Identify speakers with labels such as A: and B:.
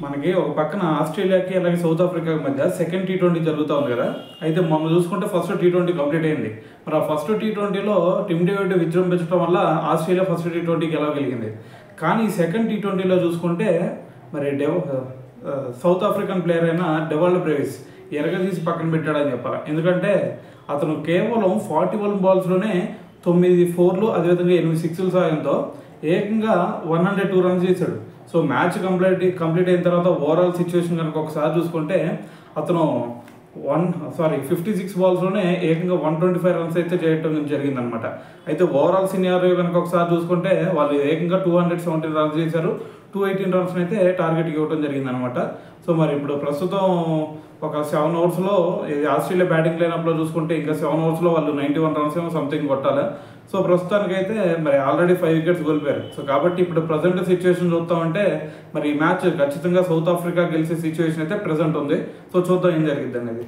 A: మనకి ఒక పక్కన ఆస్ట్రేలియాకి అలాగే సౌత్ ఆఫ్రికాకి మధ్య సెకండ్ టీ20 జరుగుతూ ఉంది కదా. అయితే మొన్న చూసుకుంటే ఫస్ట్ టీ20 కంప్లీట్ అయింది. మరి ఆ ఫస్ట్ టీ20లో టిమ్ డేవిడ్ విజృంభించడం వల్ల ఆస్ట్రేలియా ఫస్ట్ టీ20కి గెలవగలిగింది. కానీ సెకండ్ టీ20లో చూసుకుంటే మరి సౌత్ ఆఫ్రికన్ ప్లేయర్ అయిన డెవాల్డ్ బ్రేవిస్ ఎరగదీసి పక్కన పెట్టాడని చెప్పాలి. ఎందుకంటే అతను కేవలం 41 బాల్స్లోనే 9 4లు అదేవిధంగా 8 6ల సాయంతో ఏకంగా 102 రన్స్ చేశాడు. సో మ్యాచ్ కంప్లీట్ అయిన తర్వాత ఓవరాల్ సిచ్యువేషన్ కనుక ఒకసారి చూసుకుంటే అతను 56 బాల్స్లోనే ఏకంగా 125 రన్స్ అయితే చేయటం జరిగిందనమాట. అయితే ఓవరాల్ సినారియో కనుక ఒకసారి చూసుకుంటే వాళ్ళు ఏకంగా 217 రన్స్ చేశారు. 218 రన్స్ అయితే టార్గెట్ ఇవ్వడం జరిగిందనమాట. సో మరి ఇప్పుడు ప్రస్తుతం ఒక 7 ఓవర్స్లో ఆస్ట్రేలియా బ్యాటింగ్ లైనప్లో చూసుకుంటే ఇంకా 7 ఓవర్స్లో వాళ్ళు 91 రన్స్ ఏమో సంథింగ్ కొట్టాలి. సో ప్రస్తుతానికైతే మరి ఆల్రెడీ 5 వికెట్స్ కోల్పోయారు. సో కాబట్టి ఇప్పుడు ప్రజెంట్ సిచ్యువేషన్ చూస్తామంటే మరి ఈ మ్యాచ్ ఖచ్చితంగా సౌత్ ఆఫ్రికా గెలిచే సిచ్యువేషన్ అయితే ప్రెజెంట్ ఉంది. సో చూద్దాం ఏం జరిగిద్ది అనేది.